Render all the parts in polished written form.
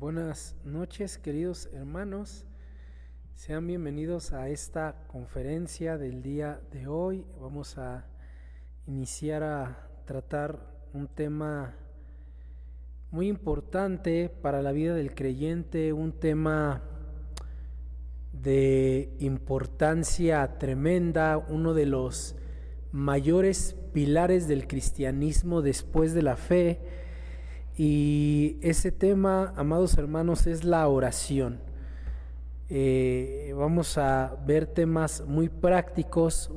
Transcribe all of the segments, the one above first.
Buenas noches, queridos hermanos. Sean bienvenidos a esta conferencia del día de hoy. Vamos a iniciar a tratar un tema muy importante para la vida del creyente, un tema de importancia tremenda, uno de los mayores pilares del cristianismo después de la fe. Y ese tema, amados hermanos, es la oración. Vamos a ver temas muy prácticos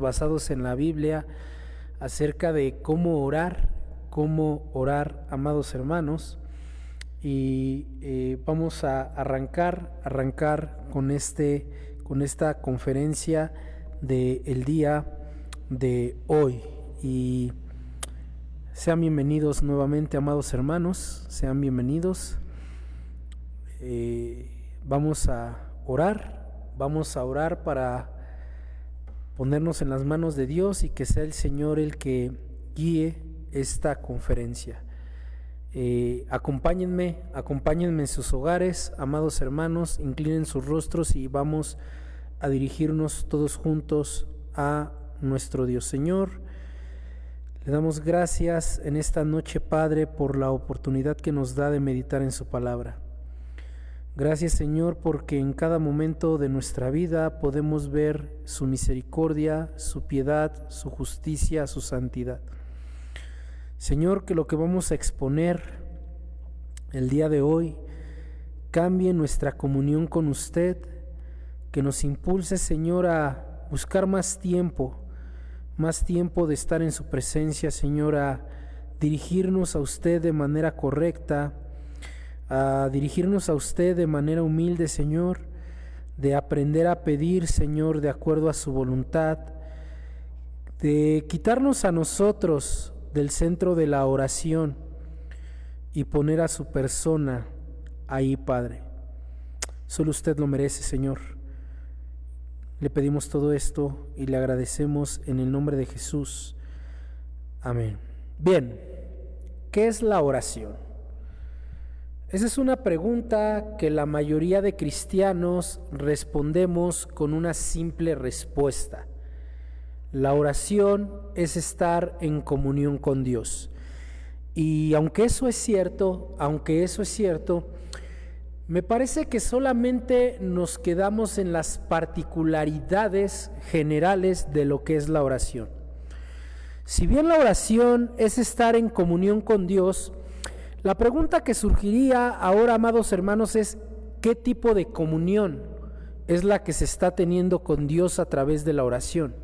basados en la Biblia acerca de cómo orar, amados hermanos. Y vamos a arrancar con esta conferencia del día de hoy. Y sean bienvenidos nuevamente, amados hermanos, sean bienvenidos. Vamos a orar para ponernos en las manos de Dios y que sea el Señor el que guíe esta conferencia. Acompáñenme en sus hogares, amados hermanos, inclinen sus rostros y vamos a dirigirnos todos juntos a nuestro Dios. Señor, le damos gracias en esta noche, Padre, por la oportunidad que nos da de meditar en su palabra. Gracias, Señor, porque en cada momento de nuestra vida podemos ver su misericordia, su piedad, su justicia, su santidad. Señor, que lo que vamos a exponer el día de hoy cambie nuestra comunión con usted, que nos impulse, Señor, a buscar más tiempo de estar en su presencia, Señor, a dirigirnos a usted de manera correcta, a dirigirnos a usted de manera humilde, Señor, de aprender a pedir, Señor, de acuerdo a su voluntad, de quitarnos a nosotros del centro de la oración y poner a su persona ahí, Padre. Solo usted lo merece, Señor. Le pedimos todo esto y le agradecemos en el nombre de Jesús. Amén. Bien, ¿qué es la oración? Esa es una pregunta que la mayoría de cristianos respondemos con una simple respuesta. La oración es estar en comunión con Dios. Y aunque eso es cierto, me parece que solamente nos quedamos en las particularidades generales de lo que es la oración. Si bien la oración es estar en comunión con Dios, la pregunta que surgiría ahora, amados hermanos, es ¿qué tipo de comunión es la que se está teniendo con Dios a través de la oración?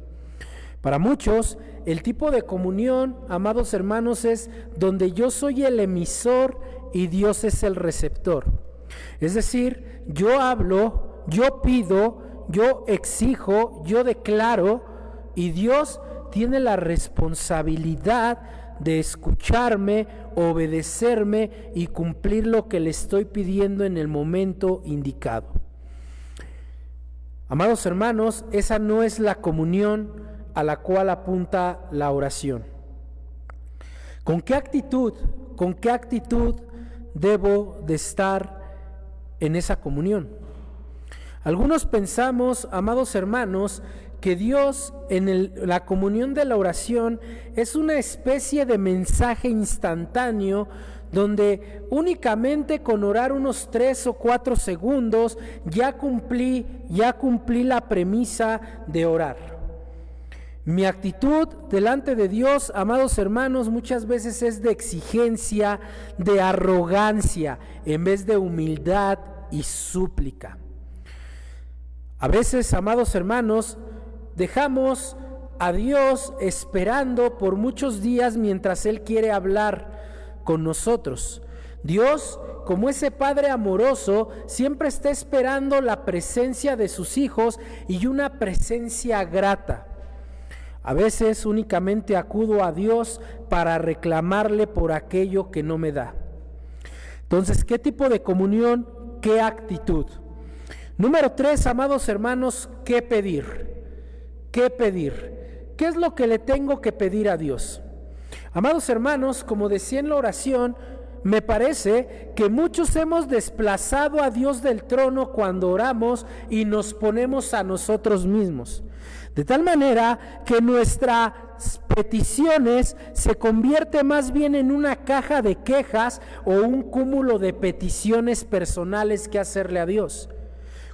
Para muchos, el tipo de comunión, amados hermanos, es donde yo soy el emisor y Dios es el receptor. Es decir, yo hablo, yo pido, yo exijo, yo declaro y Dios tiene la responsabilidad de escucharme, obedecerme y cumplir lo que le estoy pidiendo en el momento indicado. Amados hermanos, esa no es la comunión a la cual apunta la oración. ¿Con qué actitud debo de estar en esa comunión? Algunos pensamos, amados hermanos, que Dios en la comunión de la oración es una especie de mensaje instantáneo donde únicamente con orar unos 3 o 4 segundos ya cumplí la premisa de orar. Mi actitud delante de Dios, amados hermanos, muchas veces es de exigencia, de arrogancia, en vez de humildad y súplica. A veces, amados hermanos, dejamos a Dios esperando por muchos días mientras Él quiere hablar con nosotros. Dios, como ese Padre amoroso, siempre está esperando la presencia de sus hijos y una presencia grata. A veces únicamente acudo a Dios para reclamarle por aquello que no me da. Entonces, ¿qué tipo de comunión? ¿Qué actitud? Número 3, amados hermanos, ¿qué pedir? ¿Qué pedir? ¿Qué es lo que le tengo que pedir a Dios? Amados hermanos, como decía en la oración, me parece que muchos hemos desplazado a Dios del trono cuando oramos y nos ponemos a nosotros mismos. De tal manera que nuestras peticiones se convierte más bien en una caja de quejas o un cúmulo de peticiones personales que hacerle a Dios.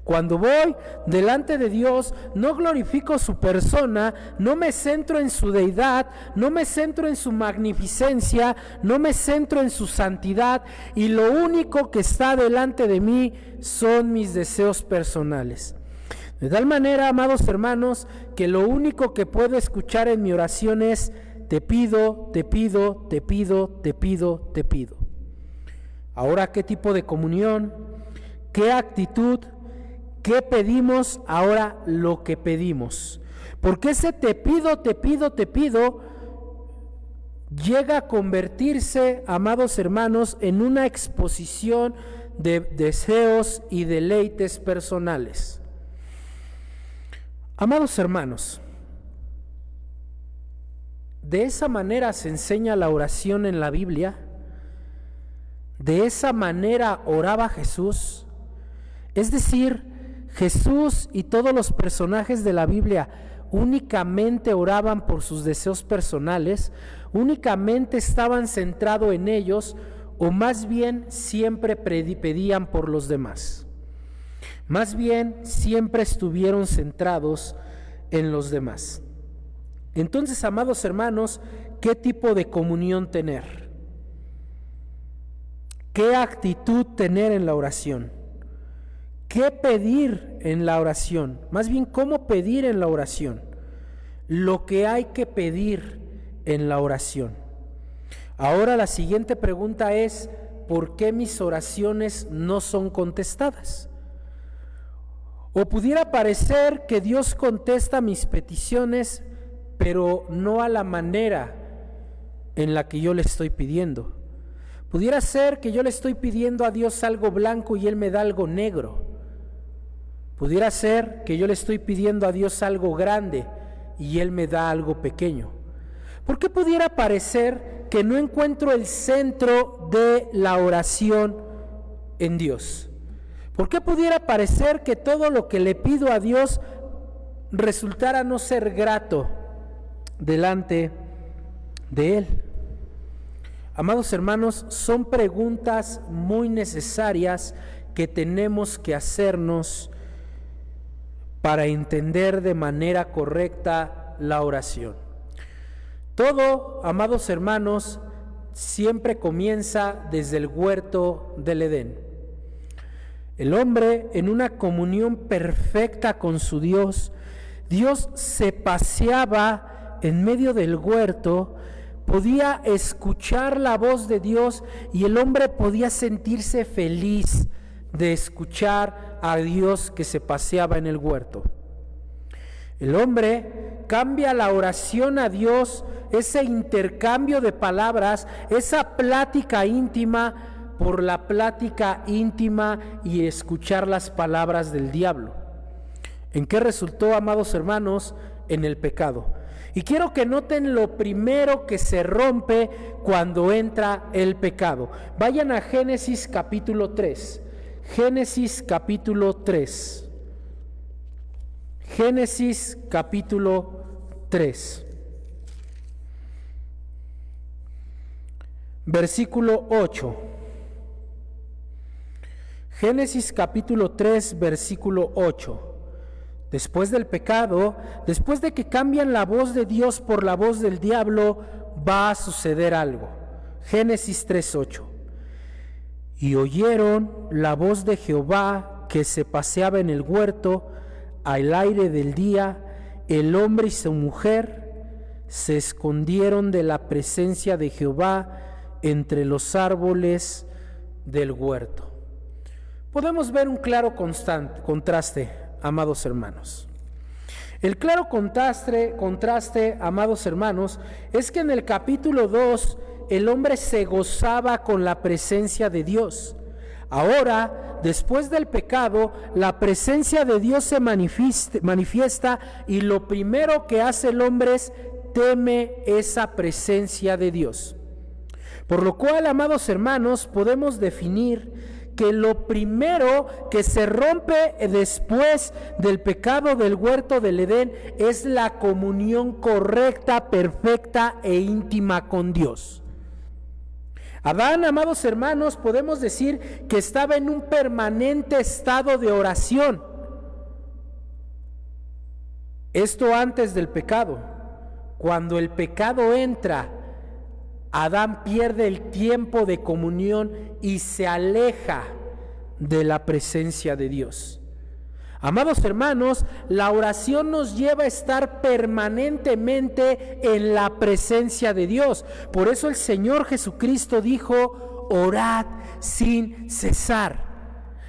Cuando voy delante de Dios, no glorifico su persona, no me centro en su deidad, no me centro en su magnificencia, no me centro en su santidad, y lo único que está delante de mí son mis deseos personales. De tal manera, amados hermanos, que lo único que puedo escuchar en mi oración es: te pido, te pido, te pido, te pido, te pido. Ahora, ¿qué tipo de comunión? ¿Qué actitud? ¿Qué pedimos? Ahora lo que pedimos. Porque ese te pido, te pido, te pido llega a convertirse, amados hermanos, en una exposición de deseos y deleites personales. Amados hermanos, de esa manera se enseña la oración en la Biblia. De esa manera oraba Jesús. Es decir, Jesús y todos los personajes de la Biblia únicamente oraban por sus deseos personales, únicamente estaban centrados en ellos, o más bien siempre pedían por los demás. Más bien siempre estuvieron centrados en los demás. Entonces, amados hermanos, ¿qué tipo de comunión tener? ¿Qué actitud tener en la oración? ¿Qué pedir en la oración? Más bien, ¿cómo pedir en la oración? Lo que hay que pedir en la oración. Ahora la siguiente pregunta es: ¿por qué mis oraciones no son contestadas? O pudiera parecer que Dios contesta mis peticiones, pero no a la manera en la que yo le estoy pidiendo. Pudiera ser que yo le estoy pidiendo a Dios algo blanco y Él me da algo negro. Pudiera ser que yo le estoy pidiendo a Dios algo grande y Él me da algo pequeño. ¿Por qué pudiera parecer que no encuentro el centro de la oración en Dios? ¿Por qué pudiera parecer que todo lo que le pido a Dios resultara no ser grato delante de Él? Amados hermanos, son preguntas muy necesarias que tenemos que hacernos para entender de manera correcta la oración. Todo, amados hermanos, siempre comienza desde el huerto del Edén. El hombre, en una comunión perfecta con su Dios, Dios se paseaba en medio del huerto, podía escuchar la voz de Dios y el hombre podía sentirse feliz de escuchar a Dios que se paseaba en el huerto. El hombre cambia la oración a Dios, ese intercambio de palabras, esa plática íntima, por la plática íntima y escuchar las palabras del diablo. ¿En qué resultó, amados hermanos? En el pecado. Y quiero que noten lo primero que se rompe cuando entra el pecado. Vayan a Génesis capítulo 3. Génesis capítulo 3. Génesis capítulo 3. Versículo 8. Génesis capítulo 3, versículo 8. Después del pecado, después de que cambian la voz de Dios por la voz del diablo, va a suceder algo. Génesis 3:8. Y oyeron la voz de Jehová que se paseaba en el huerto al aire del día. El hombre y su mujer se escondieron de la presencia de Jehová entre los árboles del huerto. Podemos ver un claro contraste, amados hermanos. El claro contraste, amados hermanos, es que en el capítulo 2 el hombre se gozaba con la presencia de Dios. Ahora, después del pecado, la presencia de Dios se manifiesta y lo primero que hace el hombre es teme esa presencia de Dios. Por lo cual, amados hermanos, podemos definir que lo primero que se rompe después del pecado del huerto del Edén es la comunión correcta, perfecta e íntima con Dios. Adán, amados hermanos, podemos decir que estaba en un permanente estado de oración. Esto antes del pecado. Cuando el pecado entra, Adán pierde el tiempo de comunión y se aleja de la presencia de Dios. Amados hermanos, la oración nos lleva a estar permanentemente en la presencia de Dios. Por eso el Señor Jesucristo dijo: orad sin cesar.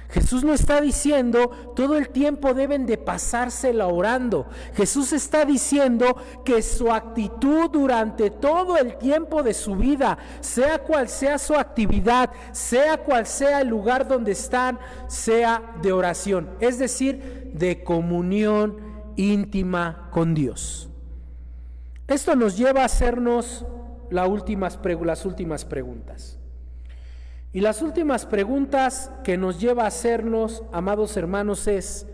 Jesús no está diciendo todo el tiempo deben de pasársela orando. Jesús está diciendo que su actitud durante todo el tiempo de su vida, sea cual sea su actividad, sea cual sea el lugar donde están, sea de oración, es decir, de comunión íntima con Dios. Esto nos lleva a hacernos las últimas preguntas. Y las últimas preguntas que nos lleva a hacernos, amados hermanos, es: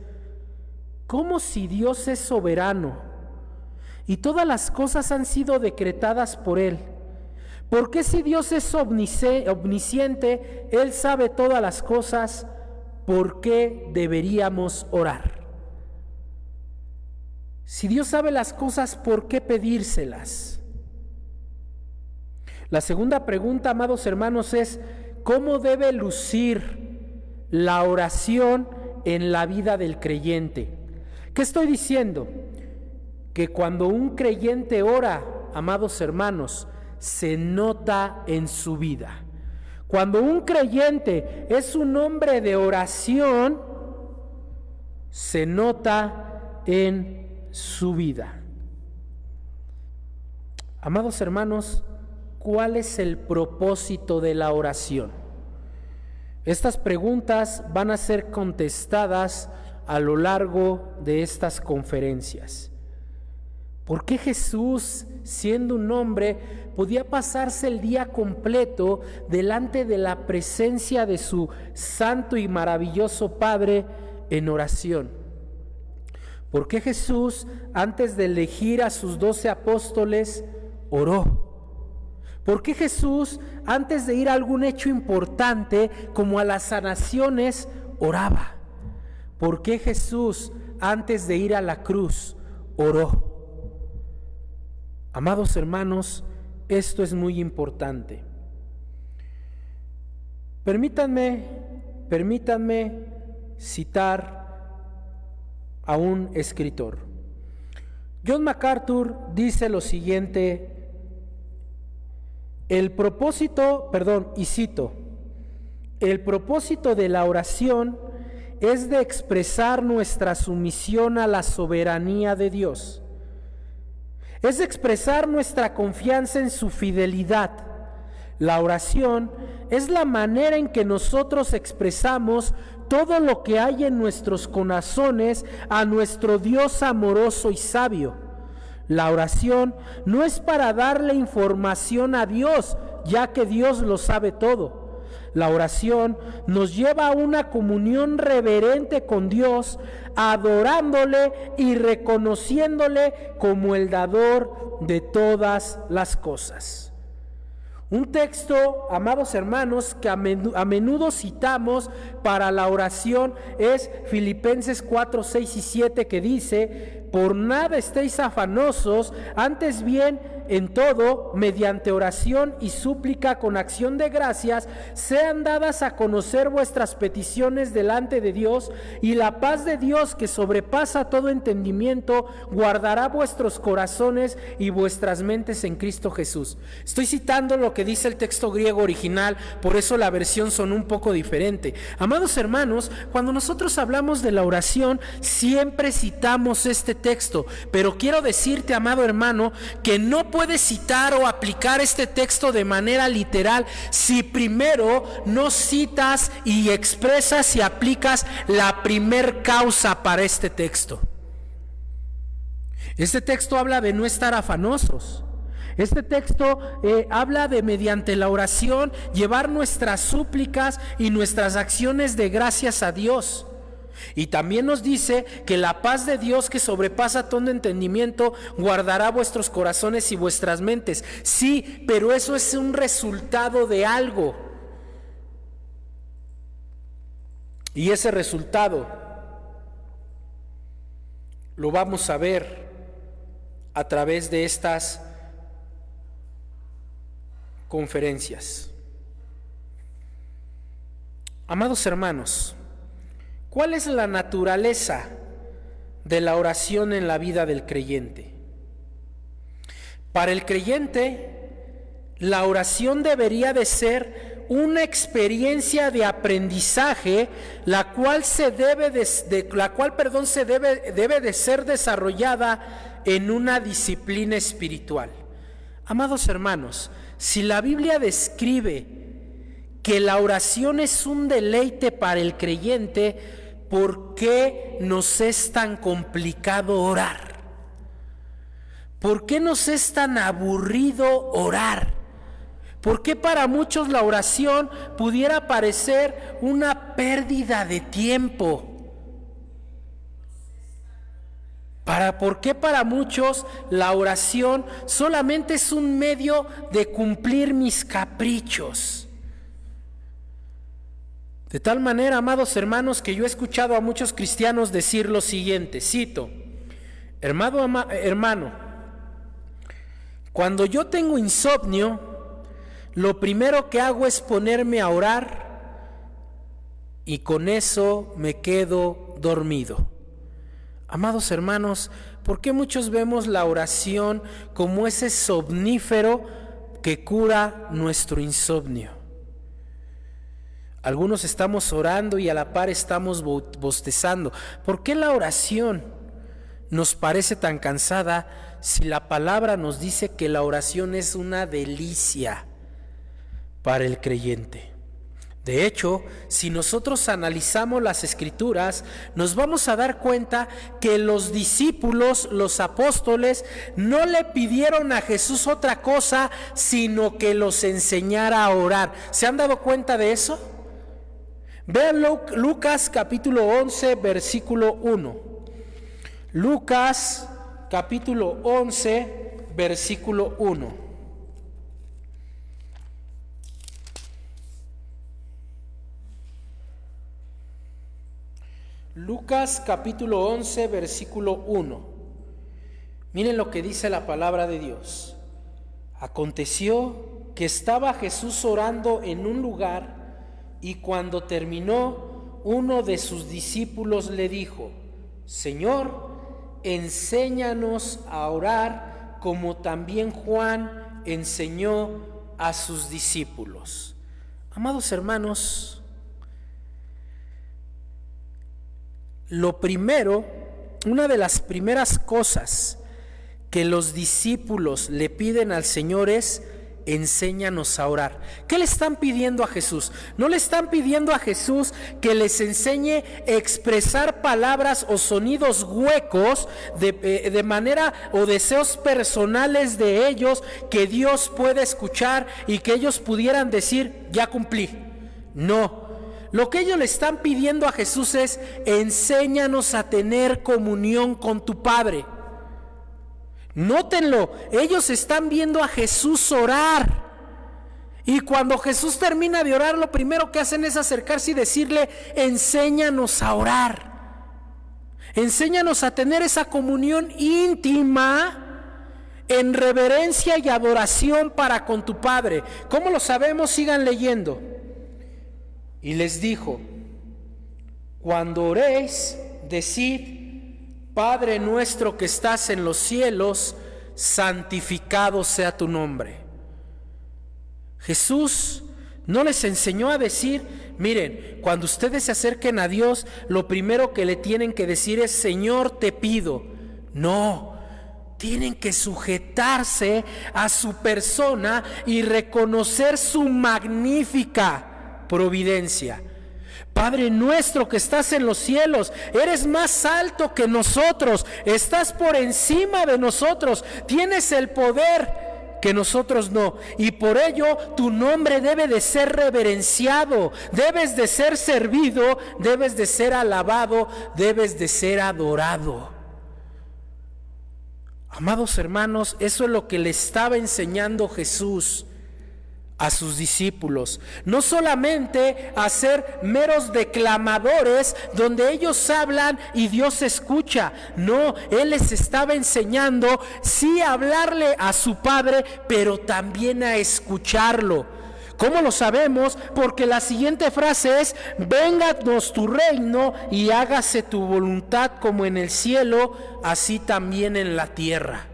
¿cómo, si Dios es soberano y todas las cosas han sido decretadas por Él? ¿Por qué, si Dios es omnisciente, Él sabe todas las cosas, por qué deberíamos orar? Si Dios sabe las cosas, ¿por qué pedírselas? La segunda pregunta, amados hermanos, es: ¿cómo debe lucir la oración en la vida del creyente? ¿Qué estoy diciendo? Que cuando un creyente ora, amados hermanos, se nota en su vida. Cuando un creyente es un hombre de oración, se nota en su vida. Amados hermanos, ¿cuál es el propósito de la oración? Estas preguntas van a ser contestadas a lo largo de estas conferencias. ¿Por qué Jesús, siendo un hombre, podía pasarse el día completo delante de la presencia de su santo y maravilloso Padre en oración? ¿Por qué Jesús, antes de elegir a sus 12 apóstoles, oró? ¿Por qué Jesús, antes de ir a algún hecho importante como a las sanaciones, oraba? ¿Por qué Jesús, antes de ir a la cruz, oró? Amados hermanos, esto es muy importante. Permítanme citar a un escritor. John MacArthur dice lo siguiente. El propósito de la oración es de expresar nuestra sumisión a la soberanía de Dios. Es de expresar nuestra confianza en su fidelidad. La oración es la manera en que nosotros expresamos todo lo que hay en nuestros corazones a nuestro Dios amoroso y sabio. La oración no es para darle información a Dios, ya que Dios lo sabe todo. La oración nos lleva a una comunión reverente con Dios, adorándole y reconociéndole como el dador de todas las cosas. Un texto, amados hermanos, que a menudo citamos para la oración es Filipenses 4, 6 y 7, que dice: por nada estéis afanosos, antes bien en todo, mediante oración y súplica con acción de gracias, sean dadas a conocer vuestras peticiones delante de Dios, y la paz de Dios, que sobrepasa todo entendimiento, guardará vuestros corazones y vuestras mentes en Cristo Jesús. Estoy citando lo que dice el texto griego original, por eso la versión son un poco diferente. Amados hermanos, cuando nosotros hablamos de la oración, siempre citamos este texto, pero quiero decirte, amado hermano, que no puedes citar o aplicar este texto de manera literal si primero no citas y expresas y aplicas la primer causa para este texto. Este texto habla de no estar afanosos. Este texto habla de, mediante la oración, llevar nuestras súplicas y nuestras acciones de gracias a Dios. Y también nos dice que la paz de Dios, que sobrepasa todo entendimiento, guardará vuestros corazones y vuestras mentes. Sí, pero eso es un resultado de algo. Y ese resultado lo vamos a ver a través de estas conferencias. Amados hermanos, ¿cuál es la naturaleza de la oración en la vida del creyente? Para el creyente, la oración debería de ser una experiencia de aprendizaje, la cual debe de ser desarrollada en una disciplina espiritual. Amados hermanos, si la Biblia describe que la oración es un deleite para el creyente, ¿por qué nos es tan complicado orar? ¿Por qué nos es tan aburrido orar? ¿Por qué para muchos la oración pudiera parecer una pérdida de tiempo? ¿Por qué para muchos la oración solamente es un medio de cumplir mis caprichos? De tal manera, amados hermanos, que yo he escuchado a muchos cristianos decir lo siguiente, cito: hermano, cuando yo tengo insomnio, lo primero que hago es ponerme a orar y con eso me quedo dormido. Amados hermanos, ¿por qué muchos vemos la oración como ese somnífero que cura nuestro insomnio? Algunos estamos orando y a la par estamos bostezando. ¿Por qué la oración nos parece tan cansada si la palabra nos dice que la oración es una delicia para el creyente? De hecho, si nosotros analizamos las Escrituras, nos vamos a dar cuenta que los discípulos, los apóstoles, no le pidieron a Jesús otra cosa, sino que los enseñara a orar. ¿Se han dado cuenta de eso? Vean Lucas capítulo 11, versículo 1. Lucas capítulo 11, versículo 1. Lucas capítulo 11, versículo 1. Miren lo que dice la palabra de Dios. Aconteció que estaba Jesús orando en un lugar, y cuando terminó, uno de sus discípulos le dijo: Señor, enséñanos a orar como también Juan enseñó a sus discípulos. Amados hermanos, una de las primeras cosas que los discípulos le piden al Señor es: enséñanos a orar. ¿Qué le están pidiendo a Jesús? No le están pidiendo a Jesús que les enseñe a expresar palabras o sonidos huecos de manera o deseos personales de ellos que Dios puede escuchar y que ellos pudieran decir: ya cumplí. No. Lo que ellos le están pidiendo a Jesús es: enséñanos a tener comunión con tu Padre. Nótenlo, ellos están viendo a Jesús orar. Y cuando Jesús termina de orar, lo primero que hacen es acercarse y decirle: enséñanos a orar. Enséñanos a tener esa comunión íntima en reverencia y adoración para con tu Padre. ¿Cómo lo sabemos? Sigan leyendo. Y les dijo: cuando oréis, decid: Padre nuestro que estás en los cielos, santificado sea tu nombre. Jesús no les enseñó a decir: miren, cuando ustedes se acerquen a Dios, lo primero que le tienen que decir es: Señor, te pido. No, tienen que sujetarse a su persona y reconocer su magnífica providencia. Padre nuestro que estás en los cielos, eres más alto que nosotros, estás por encima de nosotros, tienes el poder que nosotros no. Y por ello tu nombre debe de ser reverenciado, debes de ser servido, debes de ser alabado, debes de ser adorado. Amados hermanos, eso es lo que le estaba enseñando Jesús a sus discípulos. No solamente a ser meros declamadores donde ellos hablan y Dios escucha. No, Él les estaba enseñando sí a hablarle a su Padre, pero también a escucharlo. ¿Cómo lo sabemos? Porque la siguiente frase es: vénganos tu reino y hágase tu voluntad como en el cielo, así también en la tierra.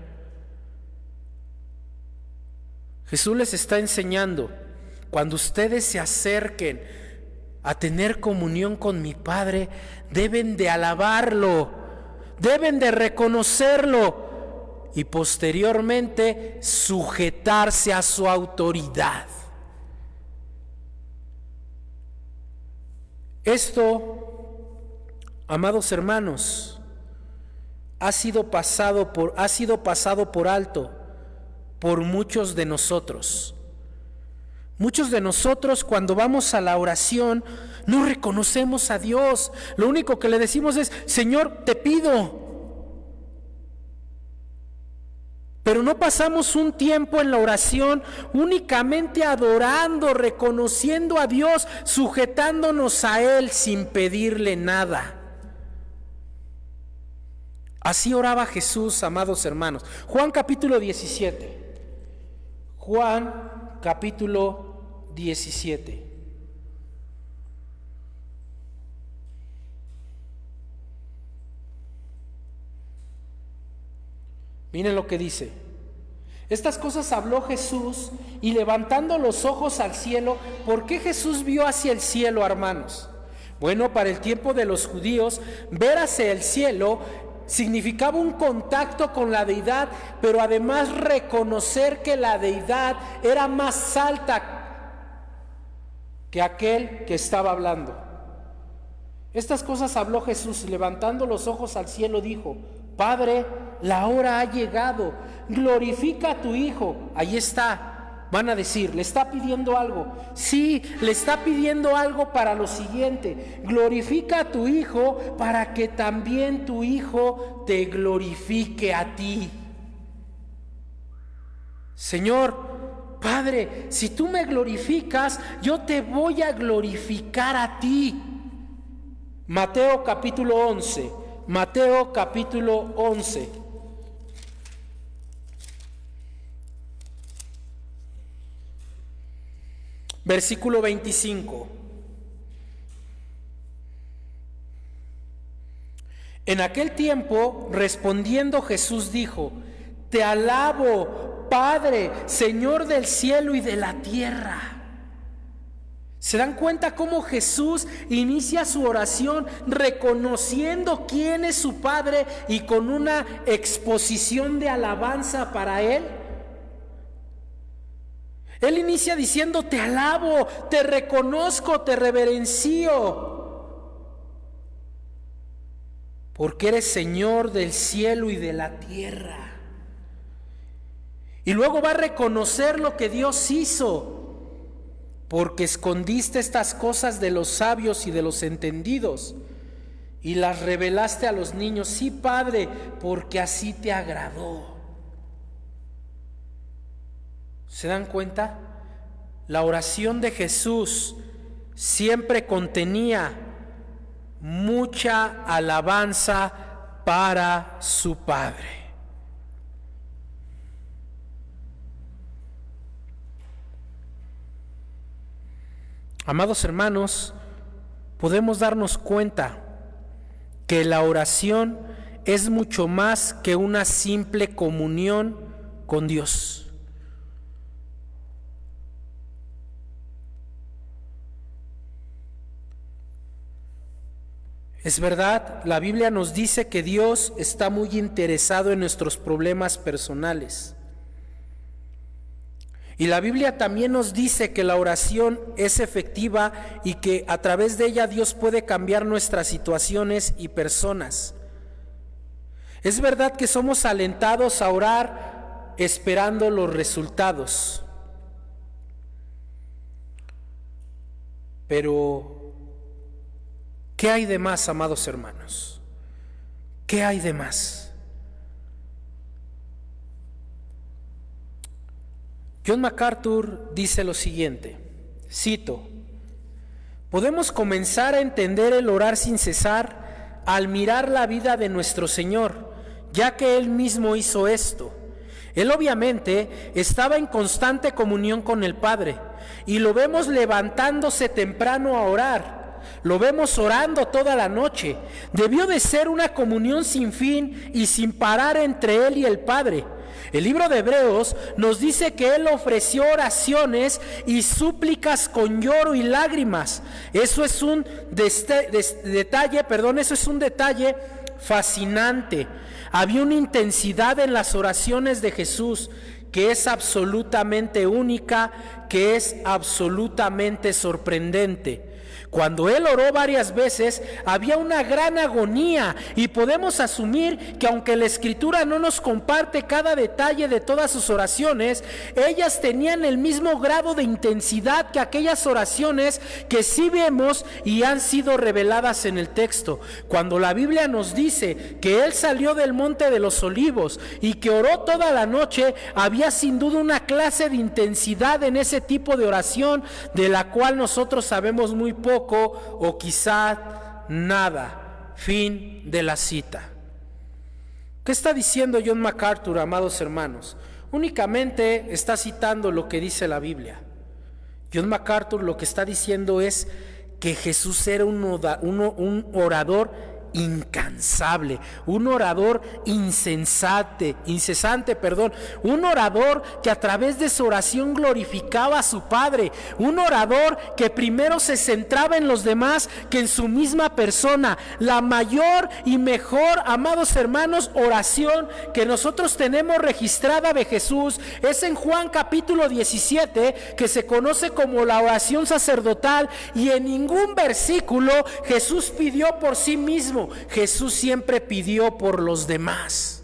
Jesús les está enseñando: cuando ustedes se acerquen a tener comunión con mi Padre, deben de alabarlo, deben de reconocerlo y posteriormente sujetarse a su autoridad. Esto, amados hermanos, ha sido pasado por alto por muchos de nosotros. Muchos de nosotros, cuando vamos a la oración, no reconocemos a Dios. Lo único que le decimos es: Señor, te pido. Pero no pasamos un tiempo en la oración únicamente adorando, reconociendo a Dios, sujetándonos a Él sin pedirle nada. Así oraba Jesús, amados hermanos. Juan capítulo 17. Juan capítulo 17. Miren lo que dice: estas cosas habló Jesús y levantando los ojos al cielo. ¿Por qué Jesús vio hacia el cielo, hermanos? Bueno, para el tiempo de los judíos, ver hacia el cielo significaba un contacto con la deidad, pero además reconocer que la deidad era más alta que aquel que estaba hablando. Estas cosas habló Jesús y levantando los ojos al cielo dijo: Padre, la hora ha llegado, glorifica a tu Hijo. Ahí está, van a decir, ¿le está pidiendo algo? Sí, le está pidiendo algo para lo siguiente: glorifica a tu Hijo para que también tu Hijo te glorifique a ti. Señor, Padre, si tú me glorificas, yo te voy a glorificar a ti. Mateo capítulo 11. Mateo capítulo 11. Versículo 25. En aquel tiempo, respondiendo Jesús dijo: Te alabo, Padre, Señor del cielo y de la tierra. ¿Se dan cuenta cómo Jesús inicia su oración reconociendo quién es su Padre y con una exposición de alabanza para Él? Él inicia diciendo: te alabo, te reconozco, te reverencio, porque eres Señor del cielo y de la tierra. Y luego va a reconocer lo que Dios hizo: porque escondiste estas cosas de los sabios y de los entendidos y las revelaste a los niños. Sí, Padre, porque así te agradó. ¿Se dan cuenta? La oración de Jesús siempre contenía mucha alabanza para su Padre. Amados hermanos, podemos darnos cuenta que la oración es mucho más que una simple comunión con Dios. Es verdad, la Biblia nos dice que Dios está muy interesado en nuestros problemas personales. Y la Biblia también nos dice que la oración es efectiva y que a través de ella Dios puede cambiar nuestras situaciones y personas. Es verdad que somos alentados a orar esperando los resultados. Pero, ¿qué hay de más, amados hermanos? ¿Qué hay de más? John MacArthur dice lo siguiente, cito: podemos comenzar a entender el orar sin cesar al mirar la vida de nuestro Señor, ya que Él mismo hizo esto. Él obviamente estaba en constante comunión con el Padre, y lo vemos levantándose temprano a orar. Lo vemos orando toda la noche. Debió de ser una comunión sin fin y sin parar entre Él y el Padre. El libro de Hebreos nos dice que Él ofreció oraciones y súplicas con lloro y lágrimas. Eso es un detalle fascinante. Había una intensidad en las oraciones de Jesús que es absolutamente única, que es absolutamente sorprendente. Cuando Él oró varias veces, había una gran agonía, y podemos asumir que aunque la Escritura no nos comparte cada detalle de todas sus oraciones, ellas tenían el mismo grado de intensidad que aquellas oraciones que sí vemos y han sido reveladas en el texto. Cuando la Biblia nos dice que Él salió del monte de los olivos y que oró toda la noche, había sin duda una clase de intensidad en ese tipo de oración de la cual nosotros sabemos muy poco o quizá nada. Fin de la cita. ¿Qué está diciendo John MacArthur, amados hermanos? Únicamente está citando lo que dice la Biblia. John MacArthur lo que está diciendo es que Jesús era un orador incansable, un orador incesante, un orador que a través de su oración glorificaba a su Padre, un orador que primero se centraba en los demás que en su misma persona. La mayor y mejor, amados hermanos, oración que nosotros tenemos registrada de Jesús es en Juan capítulo 17, que se conoce como la oración sacerdotal, y en ningún versículo Jesús pidió por sí mismo. Jesús siempre pidió por los demás.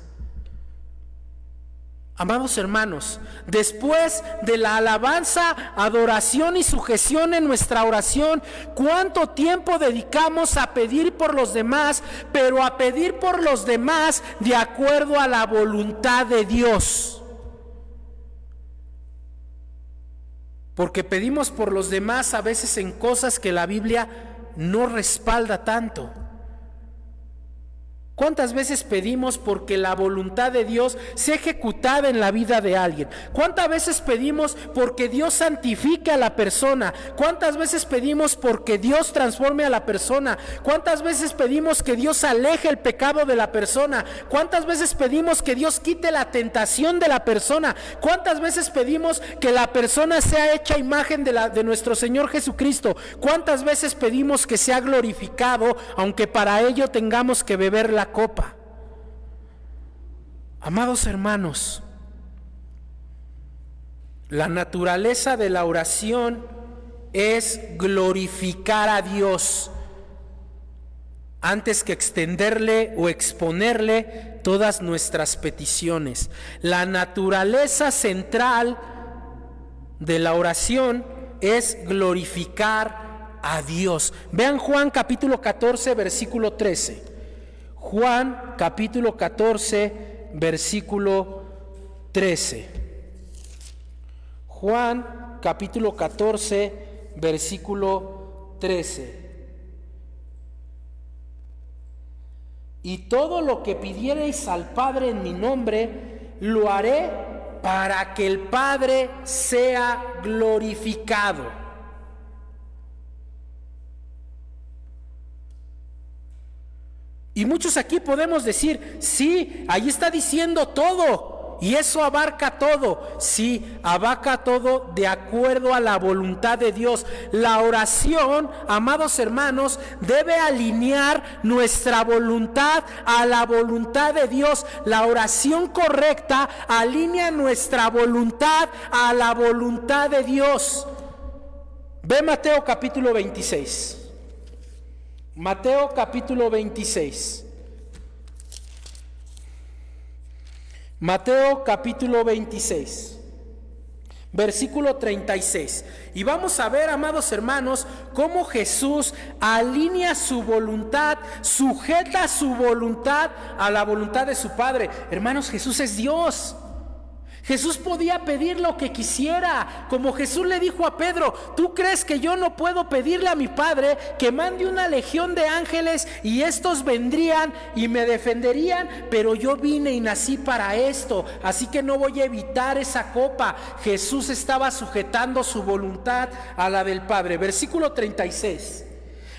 Amados hermanos, después de la alabanza, adoración y sujeción en nuestra oración, ¿cuánto tiempo dedicamos a pedir por los demás, pero a pedir por los demás de acuerdo a la voluntad de Dios? Porque pedimos por los demás a veces en cosas que la Biblia no respalda tanto. ¿Cuántas veces pedimos porque la voluntad de Dios sea ejecutada en la vida de alguien? ¿Cuántas veces pedimos porque Dios santifique a la persona? ¿Cuántas veces pedimos porque Dios transforme a la persona? ¿Cuántas veces pedimos que Dios aleje el pecado de la persona? ¿Cuántas veces pedimos que Dios quite la tentación de la persona? ¿Cuántas veces pedimos que la persona sea hecha imagen de nuestro Señor Jesucristo? ¿Cuántas veces pedimos que sea glorificado, aunque para ello tengamos que beber la copa? Amados hermanos, la naturaleza de la oración es glorificar a Dios antes que extenderle o exponerle todas nuestras peticiones. La naturaleza central de la oración es glorificar a Dios. Vean Juan capítulo 14, versículo 13. Juan capítulo 14, versículo 13. Juan capítulo 14, versículo 13. Y todo lo que pidiereis al Padre en mi nombre, lo haré para que el Padre sea glorificado. Y muchos aquí podemos decir, sí, ahí está diciendo todo, y eso abarca todo. Sí, abarca todo de acuerdo a la voluntad de Dios. La oración, amados hermanos, debe alinear nuestra voluntad a la voluntad de Dios. La oración correcta alinea nuestra voluntad a la voluntad de Dios. Ve Mateo capítulo 26. Mateo capítulo 26. Mateo capítulo 26, versículo 36. Y vamos a ver, amados hermanos, cómo Jesús alinea su voluntad, sujeta su voluntad a la voluntad de su Padre. Hermanos, Jesús es Dios. Jesús podía pedir lo que quisiera, como Jesús le dijo a Pedro: ¿tú crees que yo no puedo pedirle a mi Padre que mande una legión de ángeles y estos vendrían y me defenderían? Pero yo vine y nací para esto, así que no voy a evitar esa copa. Jesús estaba sujetando su voluntad a la del Padre. Versículo 36.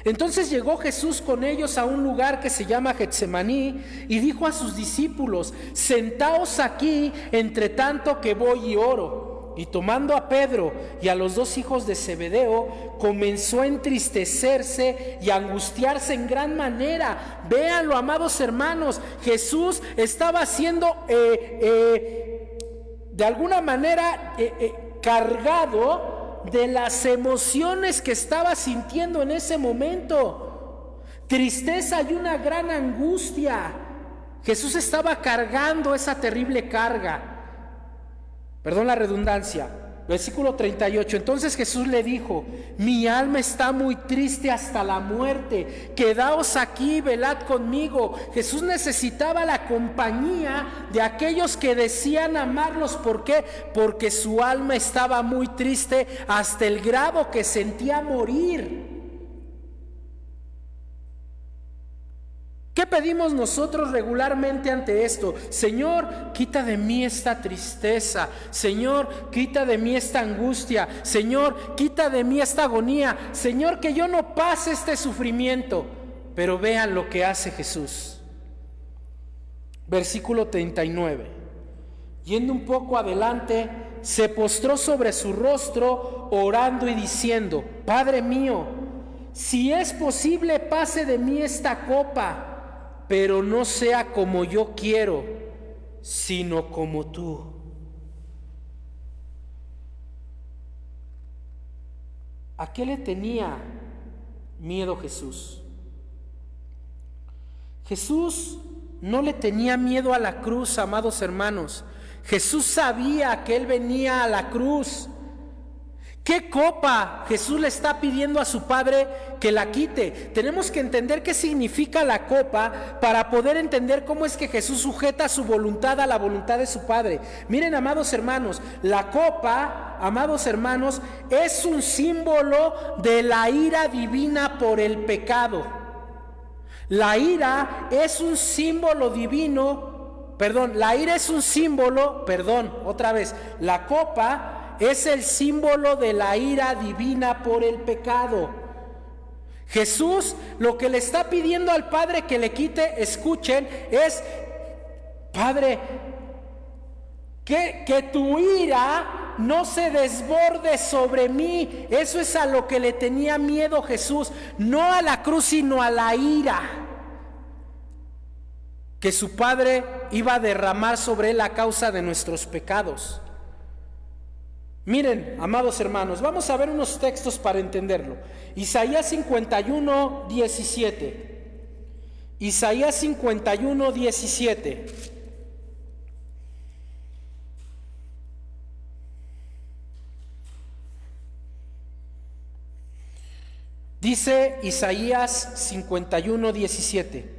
Entonces llegó Jesús con ellos a un lugar que se llama Getsemaní y dijo a sus discípulos: sentaos aquí entre tanto que voy y oro. Y tomando a Pedro y a los dos hijos de Zebedeo, comenzó a entristecerse y a angustiarse en gran manera. Véanlo, amados hermanos, Jesús estaba siendo de alguna manera cargado de las emociones que estaba sintiendo en ese momento. Tristeza y una gran angustia. Jesús estaba cargando esa terrible carga. Perdón la redundancia. Versículo 38. Entonces Jesús le dijo: mi alma está muy triste hasta la muerte. Quedaos aquí, velad conmigo. Jesús necesitaba la compañía de aquellos que decían amarlos. ¿Por qué? Porque su alma estaba muy triste hasta el grado que sentía morir. ¿Qué pedimos nosotros regularmente ante esto? Señor, quita de mí esta tristeza. Señor, quita de mí esta angustia. Señor, quita de mí esta agonía. Señor, que yo no pase este sufrimiento. Pero vean lo que hace Jesús. Versículo 39. Yendo un poco adelante, se postró sobre su rostro, orando y diciendo: Padre mío, si es posible, pase de mí esta copa, pero no sea como yo quiero, sino como tú. ¿A qué le tenía miedo Jesús? Jesús no le tenía miedo a la cruz, amados hermanos. Jesús sabía que Él venía a la cruz. ¿Qué copa Jesús le está pidiendo a su Padre que la quite? Tenemos que entender qué significa la copa para poder entender cómo es que Jesús sujeta su voluntad a la voluntad de su Padre. Miren, amados hermanos, la copa, amados hermanos, es un símbolo de la ira divina por el pecado. La ira es un símbolo divino, la ira es un símbolo, la copa es el símbolo de la ira divina por el pecado. Jesús lo que le está pidiendo al Padre que le quite, escuchen, es: Padre, que tu ira no se desborde sobre mí. Eso es a lo que le tenía miedo Jesús, no a la cruz, sino a la ira que su Padre iba a derramar sobre él a causa de nuestros pecados. Miren, amados hermanos, vamos a ver unos textos para entenderlo. Isaías 51, 17. Isaías 51, 17. Dice Isaías 51, 17.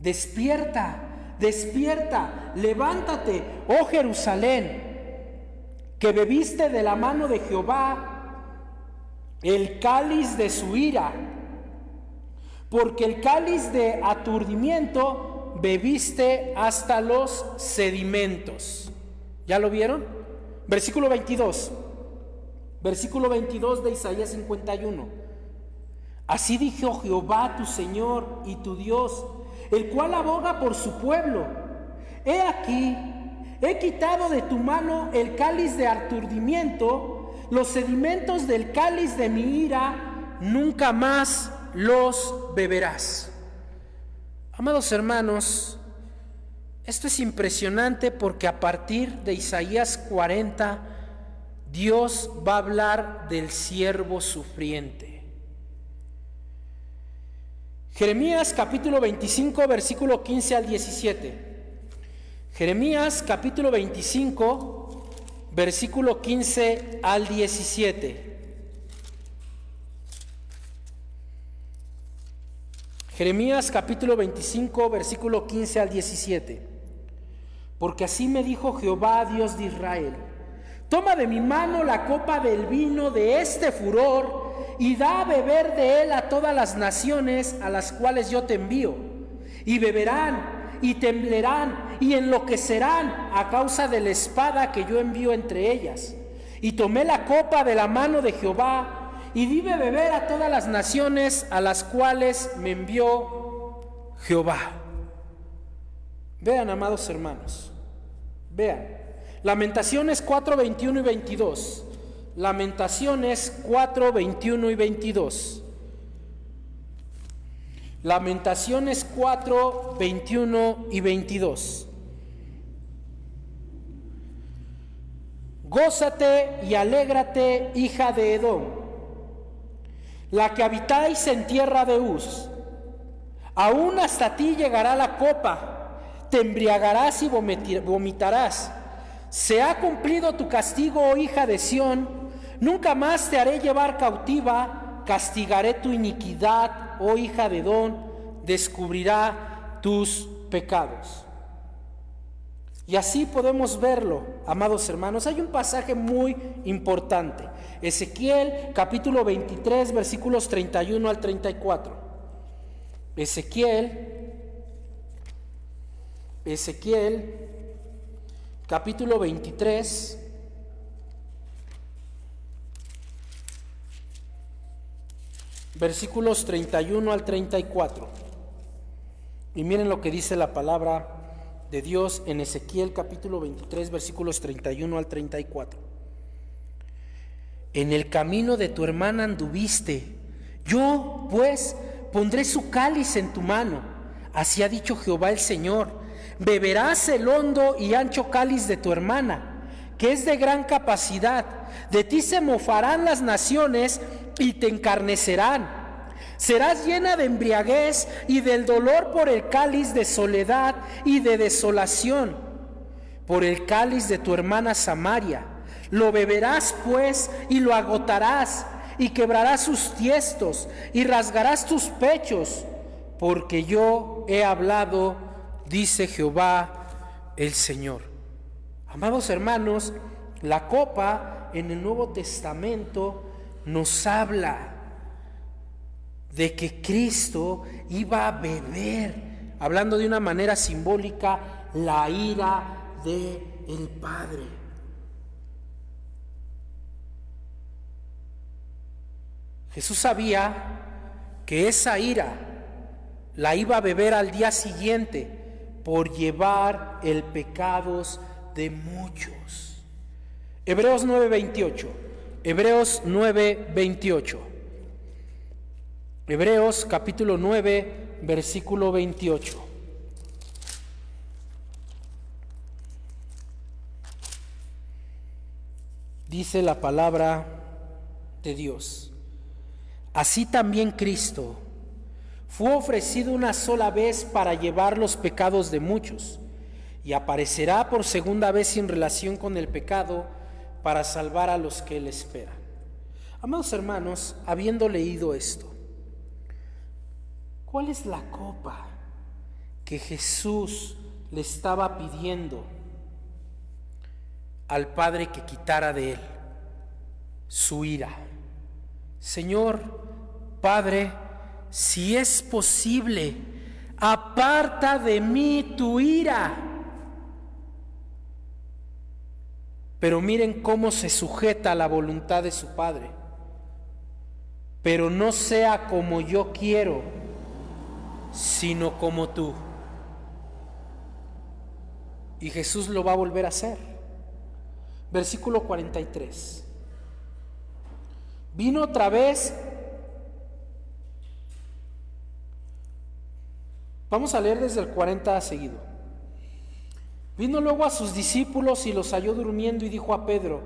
Despierta, despierta, levántate, oh Jerusalén, que bebiste de la mano de Jehová el cáliz de su ira, porque el cáliz de aturdimiento bebiste hasta los sedimentos. ¿Ya lo vieron? Versículo 22 de Isaías 51. Así dijo Jehová tu Señor y tu Dios, el cual aboga por su pueblo: he aquí, he quitado de tu mano el cáliz de aturdimiento, los sedimentos del cáliz de mi ira, nunca más los beberás. Amados hermanos, esto es impresionante porque a partir de Isaías 40, Dios va a hablar del siervo sufriente. Jeremías capítulo 25, versículo 15 al 17. Jeremías capítulo 25, versículo 15 al 17. Jeremías capítulo 25, versículo 15 al 17. Porque así me dijo Jehová, Dios de Israel: toma de mi mano la copa del vino de este furor y da a beber de él a todas las naciones a las cuales yo te envío, y beberán y temblarán y enloquecerán a causa de la espada que yo envío entre ellas. Y tomé la copa de la mano de Jehová y di de beber a todas las naciones a las cuales me envió Jehová. Vean, amados hermanos, vean. Lamentaciones 4, 21 y 22. Lamentaciones 4, 21 y 22. Lamentaciones 4, 21 y 22. Gózate y alégrate, hija de Edom, la que habitáis en tierra de Uz. Aún hasta ti llegará la copa, te embriagarás y vomitarás. Se ha cumplido tu castigo, oh hija de Sión, nunca más te haré llevar cautiva. Castigaré tu iniquidad, oh hija de Edom, descubrirá tus pecados. Y así podemos verlo, amados hermanos. Hay un pasaje muy importante. Ezequiel capítulo 23, versículos 31 al 34. Ezequiel capítulo 23, versículos 31 al 34. Y miren lo que dice la palabra de Dios en Ezequiel capítulo 23, versículos 31 al 34. En el camino de tu hermana anduviste, yo pues pondré su cáliz en tu mano. Así ha dicho Jehová el Señor: beberás el hondo y ancho cáliz de tu hermana, que es de gran capacidad. De ti se mofarán las naciones y te encarnecerán. Serás llena de embriaguez y del dolor por el cáliz de soledad y de desolación, por el cáliz de tu hermana Samaria. Lo beberás pues y lo agotarás, y quebrarás sus tiestos y rasgarás tus pechos, porque yo he hablado, dice Jehová el Señor. Amados hermanos, la copa en el Nuevo Testamento nos habla de que Cristo iba a beber, hablando de una manera simbólica, la ira del Padre. Jesús sabía que esa ira la iba a beber al día siguiente por llevar el pecados de muchos. Hebreos 9:28. Hebreos 9:28. Hebreos capítulo 9, versículo 28. Dice la palabra de Dios: así también Cristo fue ofrecido una sola vez para llevar los pecados de muchos, y aparecerá por segunda vez sin relación con el pecado para salvar a los que él espera. Amados hermanos, habiendo leído esto, ¿cuál es la copa que Jesús le estaba pidiendo al Padre que quitara de él? Su ira. Señor, Padre, si es posible, aparta de mí tu ira. Pero miren cómo se sujeta a la voluntad de su Padre. Pero no sea como yo quiero, sino como tú. Y Jesús lo va a volver a hacer. Versículo 43. Vino otra vez. Vamos a leer desde el 40 seguido. Vino luego a sus discípulos y los halló durmiendo y dijo a Pedro: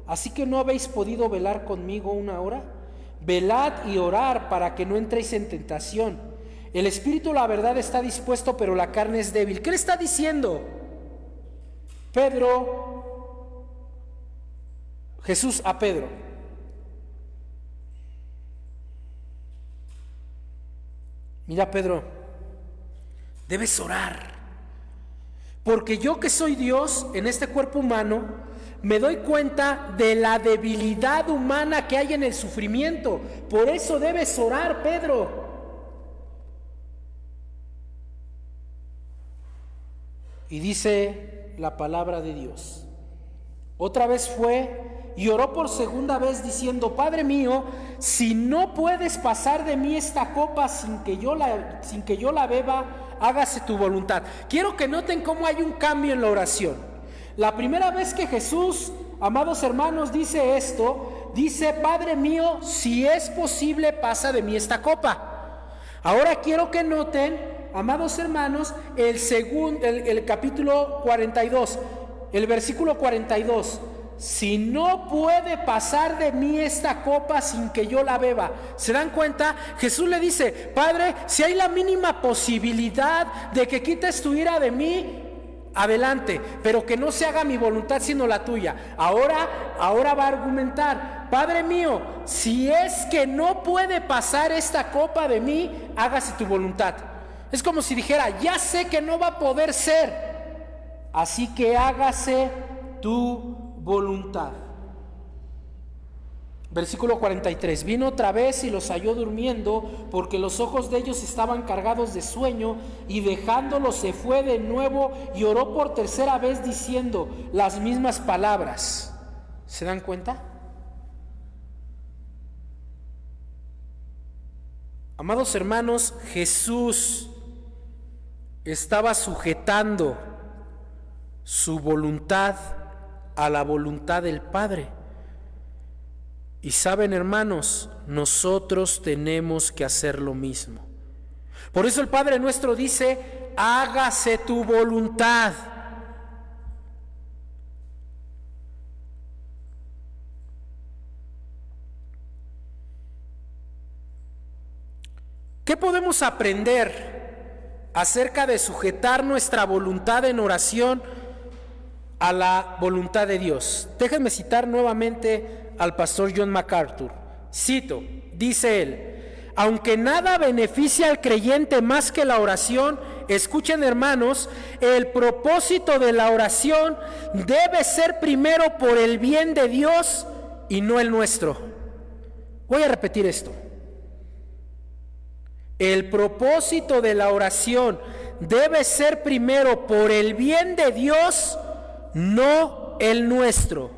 ¿así que no habéis podido velar conmigo una hora? Velad y orad para que no entréis en tentación. El espíritu, la verdad, está dispuesto, pero la carne es débil. ¿Qué le está diciendo? Jesús a Pedro: mira, Pedro, debes orar, porque yo que soy Dios en este cuerpo humano, me doy cuenta de la debilidad humana que hay en el sufrimiento. Por eso debes orar, Pedro. Y dice la palabra de Dios: otra vez fue y oró por segunda vez diciendo: Padre mío, si no puedes pasar de mí esta copa sin que yo la beba, hágase tu voluntad. Quiero que noten cómo hay un cambio en la oración. La primera vez que Jesús, amados hermanos, dice esto, dice: Padre mío, si es posible, pasa de mí esta copa. Ahora quiero que noten, amados hermanos, el capítulo 42, el versículo 42. Si no puede pasar de mí esta copa sin que yo la beba. ¿Se dan cuenta? Jesús le dice: Padre, si hay la mínima posibilidad de que quites tu ira de mí, adelante, pero que no se haga mi voluntad sino la tuya. Ahora va a argumentar: Padre mío, si es que no puede pasar esta copa de mí, hágase tu voluntad. Es como si dijera: ya sé que no va a poder ser, así que hágase tu voluntad. Versículo 43. Vino otra vez y los halló durmiendo, porque los ojos de ellos estaban cargados de sueño, y dejándolos se fue de nuevo y oró por tercera vez diciendo las mismas palabras. ¿Se dan cuenta? Amados hermanos, Jesús estaba sujetando su voluntad a la voluntad del Padre. Y saben, hermanos, nosotros tenemos que hacer lo mismo. Por eso el Padre nuestro dice: hágase tu voluntad. ¿Qué podemos aprender acerca de sujetar nuestra voluntad en oración a la voluntad de Dios? Déjenme citar nuevamente al pastor John MacArthur. Cito, dice él: aunque nada beneficia al creyente más que la oración, escuchen, hermanos, el propósito de la oración debe ser primero por el bien de Dios y no el nuestro. Voy a repetir esto. El propósito de la oración debe ser primero por el bien de Dios, no el nuestro.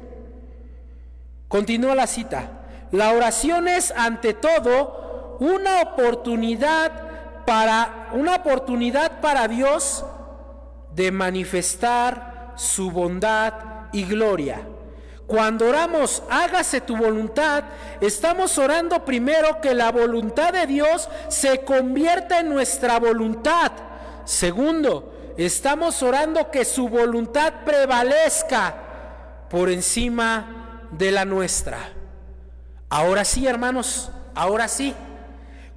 Continúa la cita: la oración es ante todo una oportunidad para Dios de manifestar su bondad y gloria. Cuando oramos hágase tu voluntad, estamos orando primero que la voluntad de Dios se convierta en nuestra voluntad. Segundo, estamos orando que su voluntad prevalezca por encima de la nuestra. Ahora sí, hermanos, ahora sí.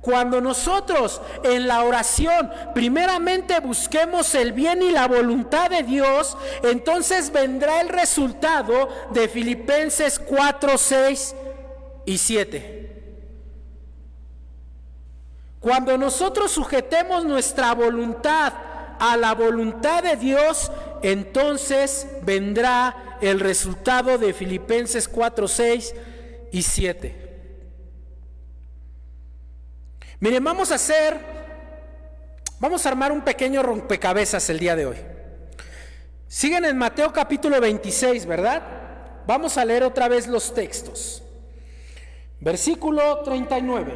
Cuando nosotros en la oración primeramente busquemos el bien y la voluntad de Dios, entonces vendrá el resultado de Filipenses 4, 6 y 7. Cuando nosotros sujetemos nuestra voluntad a la voluntad de Dios, entonces vendrá el resultado de Filipenses 4, 6 y 7. Miren, vamos a armar un pequeño rompecabezas el día de hoy. Siguen en Mateo capítulo 26, ¿verdad? Vamos a leer otra vez los textos. Versículo 39.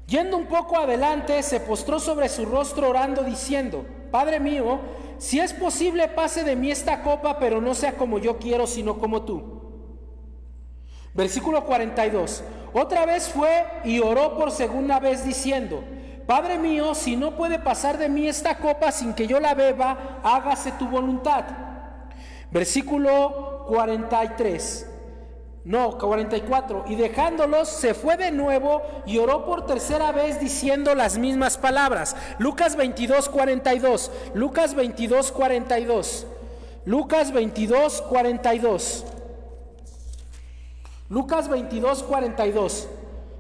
Yendo un poco adelante, se postró sobre su rostro orando, diciendo: Padre mío, si es posible, pase de mí esta copa, pero no sea como yo quiero, sino como tú. Versículo 42. Otra vez fue y oró por segunda vez diciendo: Padre mío, si no puede pasar de mí esta copa sin que yo la beba, hágase tu voluntad. Versículo 44. Y dejándolos se fue de nuevo y oró por tercera vez diciendo las mismas palabras. Lucas 22:42. Lucas 22, 42. Lucas 22, 42.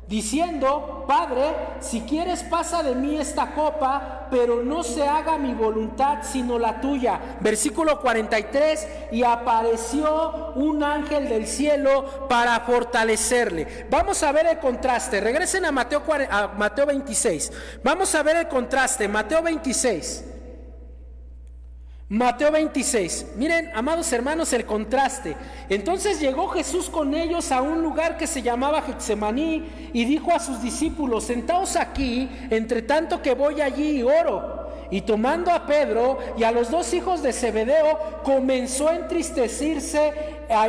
Diciendo: Padre, si quieres pasa de mí esta copa, pero no se haga mi voluntad sino la tuya. Versículo 43: y apareció un ángel del cielo para fortalecerle. Vamos a ver el contraste. Regresen a Mateo 26. Vamos a ver el contraste. Mateo 26. Mateo 26, miren, amados hermanos, el contraste. Entonces llegó Jesús con ellos a un lugar que se llamaba Getsemaní y dijo a sus discípulos: sentaos aquí, entre tanto que voy allí y oro. Y tomando a Pedro y a los dos hijos de Zebedeo, comenzó a entristecerse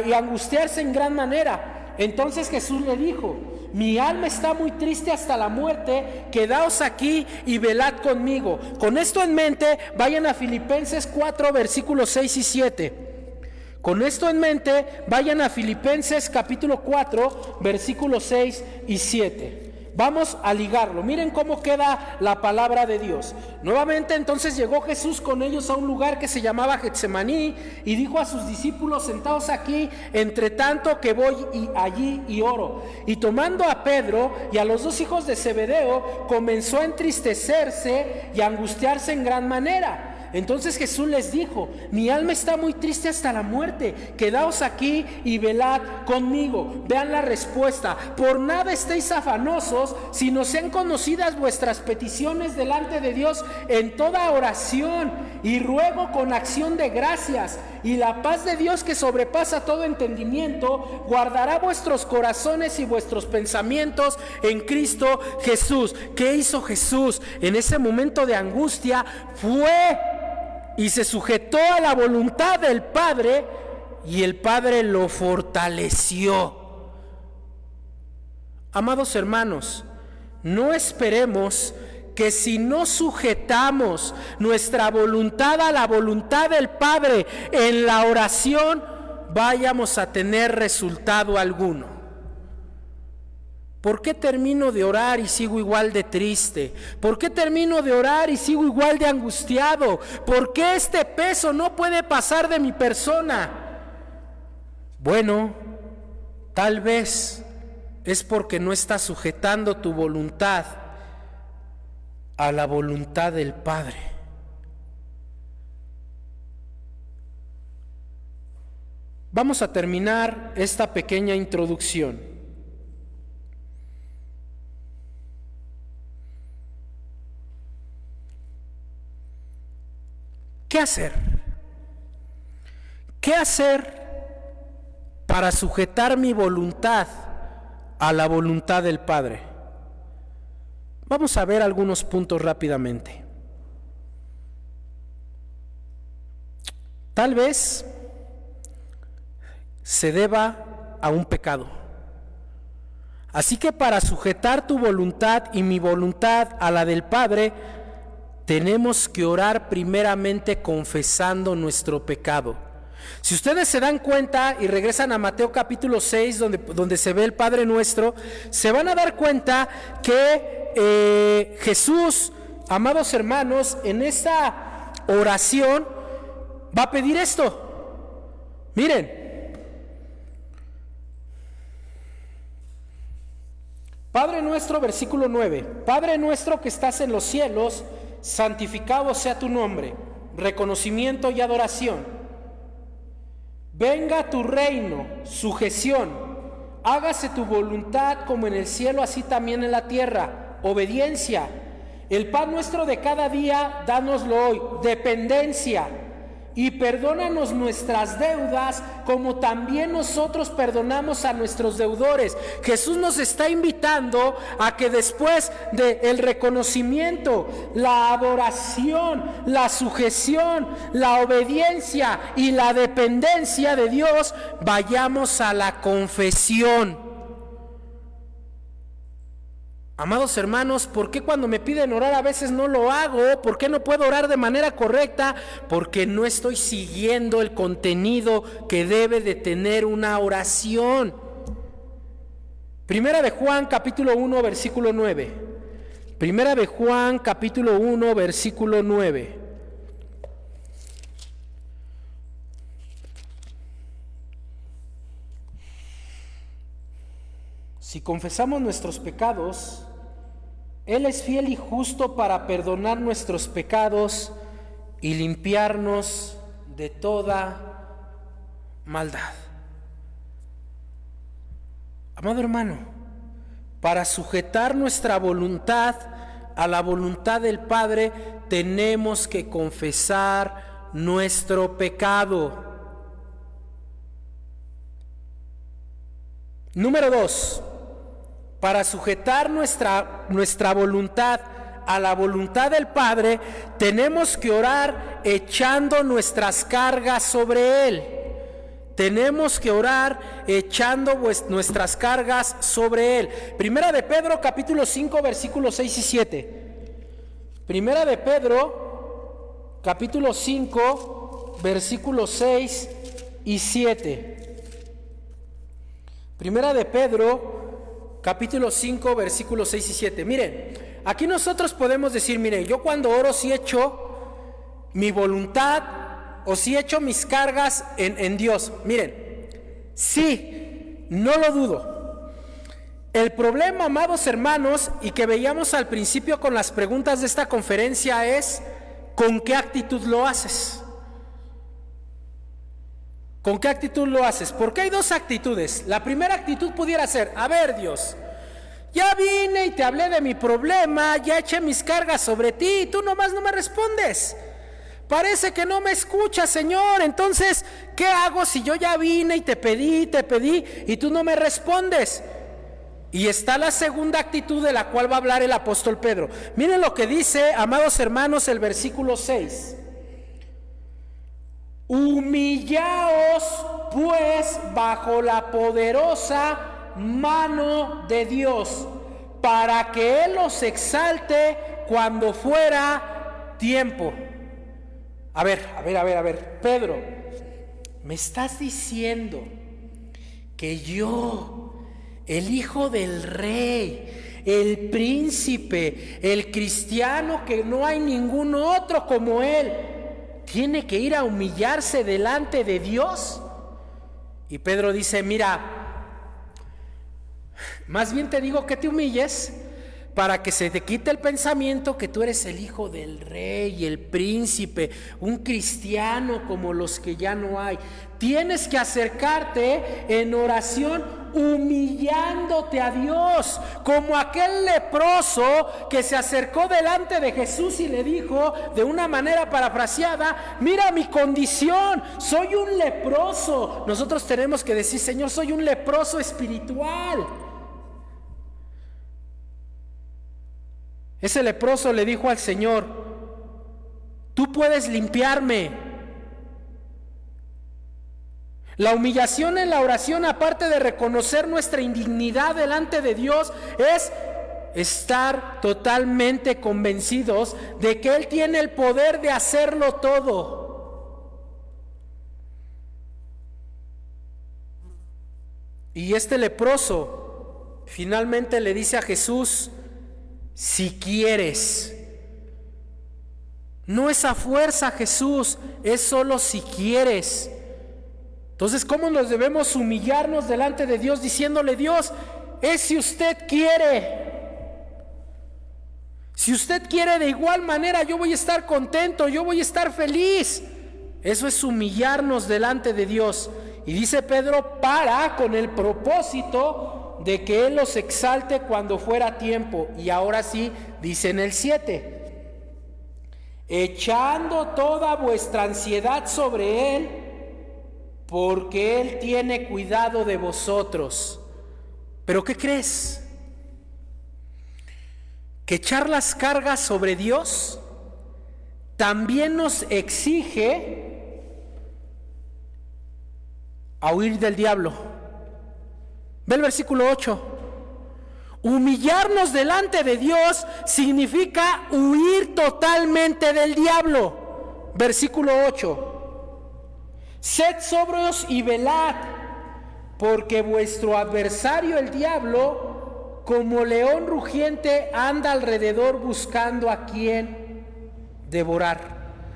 y a angustiarse en gran manera. Entonces Jesús le dijo: mi alma está muy triste hasta la muerte, quedaos aquí y velad conmigo. Con esto en mente, vayan a Filipenses 4, versículos 6 y 7. Con esto en mente, vayan a Filipenses capítulo 4, versículos 6 y 7. Vamos a ligarlo. Miren cómo queda la palabra de Dios. Nuevamente entonces llegó Jesús con ellos a un lugar que se llamaba Getsemaní y dijo a sus discípulos: sentaos aquí, entre tanto que voy allí y oro. Y tomando a Pedro y a los dos hijos de Zebedeo, comenzó a entristecerse y a angustiarse en gran manera. Entonces Jesús les dijo: mi alma está muy triste hasta la muerte, quedaos aquí y velad conmigo. Vean la respuesta: por nada estéis afanosos, sino sean conocidas vuestras peticiones delante de Dios en toda oración y ruego con acción de gracias. Y la paz de Dios, que sobrepasa todo entendimiento, guardará vuestros corazones y vuestros pensamientos en Cristo Jesús. ¿Qué hizo Jesús en ese momento de angustia? Fue y se sujetó a la voluntad del Padre, y el Padre lo fortaleció. Amados hermanos, no esperemos que si no sujetamos nuestra voluntad a la voluntad del Padre en la oración, vayamos a tener resultado alguno. ¿Por qué termino de orar y sigo igual de triste? ¿Por qué termino de orar y sigo igual de angustiado? ¿Por qué este peso no puede pasar de mi persona? Bueno, tal vez es porque no estás sujetando tu voluntad a la voluntad del Padre. Vamos a terminar esta pequeña introducción. ¿Qué hacer? ¿Qué hacer para sujetar mi voluntad a la voluntad del Padre? Vamos a ver algunos puntos rápidamente. Tal vez se deba a un pecado. Así que para sujetar tu voluntad y mi voluntad a la del Padre, tenemos que orar primeramente confesando nuestro pecado. Si ustedes se dan cuenta y regresan a Mateo capítulo 6, donde se ve el Padre Nuestro, se van a dar cuenta que Jesús, amados hermanos, en esta oración va a pedir esto. Miren: Padre nuestro, versículo 9: Padre nuestro que estás en los cielos, santificado sea tu nombre. Reconocimiento y adoración. Venga tu reino, sujeción. Hágase tu voluntad como en el cielo, así también en la tierra. Obediencia. El pan nuestro de cada día, dánoslo hoy. Dependencia. Y perdónanos nuestras deudas, como también nosotros perdonamos a nuestros deudores. Jesús nos está invitando a que después del reconocimiento, la adoración, la sujeción, la obediencia y la dependencia de Dios, vayamos a la confesión. Amados hermanos, ¿por qué cuando me piden orar a veces no lo hago? ¿Por qué no puedo orar de manera correcta? Porque no estoy siguiendo el contenido que debe de tener una oración. Primera de Juan capítulo 1 versículo 9. Primera de Juan capítulo 1 versículo 9. Si confesamos nuestros pecados, Él es fiel y justo para perdonar nuestros pecados y limpiarnos de toda maldad. Amado hermano, para sujetar nuestra voluntad a la voluntad del Padre, tenemos que confesar nuestro pecado. Número 2, para sujetar nuestra voluntad a la voluntad del Padre, tenemos que orar echando nuestras cargas sobre Él. Tenemos que orar echando nuestras cargas sobre Él. Primera de Pedro, capítulo 5, versículos 6 y 7. Primera de Pedro, capítulo 5, versículos 6 y 7. Primera de Pedro, capítulo 5, versículos 6 y 7. Miren, aquí nosotros podemos decir, miren, yo cuando oro sí echo mi voluntad o si echo mis cargas en Dios. Miren, sí, no lo dudo. El problema, amados hermanos, y que veíamos al principio con las preguntas de esta conferencia, es ¿con qué actitud lo haces? ¿Con qué actitud lo haces? Porque hay dos actitudes. La primera actitud pudiera ser, a ver, Dios, ya vine y te hablé de mi problema, ya eché mis cargas sobre ti y tú nomás no me respondes. Parece que no me escuchas, Señor. Entonces, ¿qué hago si yo ya vine y te pedí y tú no me respondes? Y está la segunda actitud de la cual va a hablar el apóstol Pedro. Miren lo que dice, amados hermanos, el versículo 6. Humillaos pues bajo la poderosa mano de Dios, para que Él os exalte cuando fuera tiempo. A ver, Pedro, ¿me estás diciendo que yo, el hijo del rey, el príncipe, el cristiano, que no hay ningún otro como él, tiene que ir a humillarse delante de Dios? Y Pedro dice, mira, más bien te digo que te humilles para que se te quite el pensamiento que tú eres el hijo del rey, el príncipe, un cristiano como los que ya no hay. Tienes que acercarte en oración humillándote a Dios, como aquel leproso que se acercó delante de Jesús y le dijo de una manera parafraseada, mira mi condición, soy un leproso. Nosotros tenemos que decir, Señor, soy un leproso espiritual. Ese leproso le dijo al Señor, tú puedes limpiarme. La humillación en la oración, aparte de reconocer nuestra indignidad delante de Dios, es estar totalmente convencidos de que Él tiene el poder de hacerlo todo. Y este leproso finalmente le dice a Jesús, si quieres. No es a fuerza, Jesús, es solo si quieres. Entonces, ¿cómo nos debemos humillarnos delante de Dios diciéndole, Dios, es si usted quiere? Si usted quiere, de igual manera yo voy a estar contento, yo voy a estar feliz. Eso es humillarnos delante de Dios. Y dice Pedro, con el propósito de que Él los exalte cuando fuera tiempo. Y ahora sí, dice en el 7, echando toda vuestra ansiedad sobre Él, porque Él tiene cuidado de vosotros. ¿Pero qué crees? Que echar las cargas sobre Dios también nos exige a huir del diablo. Ve el versículo 8. Humillarnos delante de Dios significa huir totalmente del diablo. Versículo 8. Sed sobrios y velad, porque vuestro adversario el diablo, como león rugiente, anda alrededor buscando a quien devorar,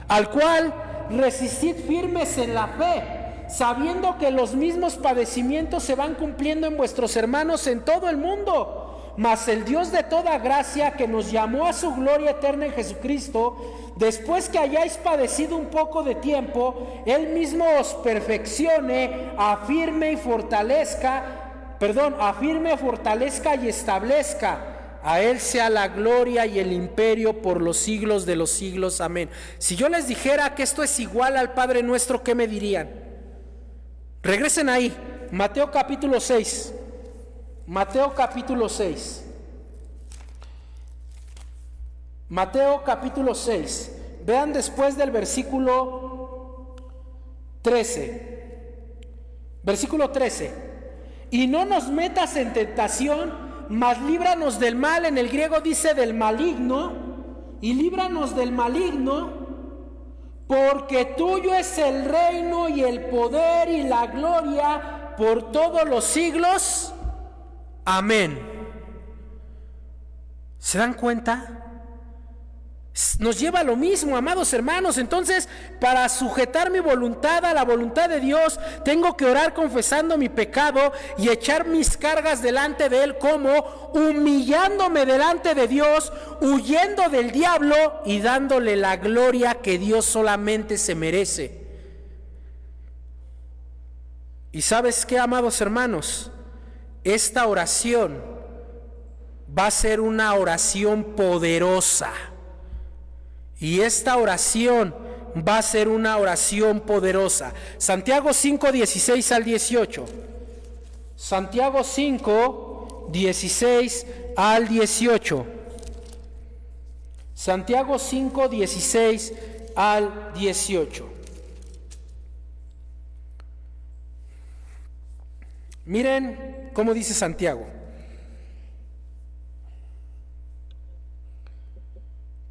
al cual resistid firmes en la fe, sabiendo que los mismos padecimientos se van cumpliendo en vuestros hermanos en todo el mundo. Mas el Dios de toda gracia, que nos llamó a su gloria eterna en Jesucristo, después que hayáis padecido un poco de tiempo, Él mismo os perfeccione, afirme, fortalezca y establezca. A Él sea la gloria y el imperio por los siglos de los siglos. Amén. Si yo les dijera que esto es igual al Padre Nuestro, ¿qué me dirían? Regresen ahí, Mateo capítulo 6. Mateo capítulo 6. Mateo capítulo 6. Vean después del versículo 13. Versículo 13. Y no nos metas en tentación, mas líbranos del mal. En el griego dice del maligno. Y líbranos del maligno, porque tuyo es el reino y el poder y la gloria por todos los siglos. Amén. ¿Se dan cuenta? Nos lleva a lo mismo, amados hermanos. Entonces, para sujetar mi voluntad a la voluntad de Dios, tengo que orar confesando mi pecado y echar mis cargas delante de Él, como humillándome delante de Dios, huyendo del diablo y dándole la gloria que Dios solamente se merece. ¿Y sabes qué, amados hermanos? Esta oración va a ser una oración poderosa. Y esta oración va a ser una oración poderosa. Santiago 5, 16 al 18. Santiago 5, 16 al 18. Santiago 5, 16 al 18. Miren cómo dice Santiago.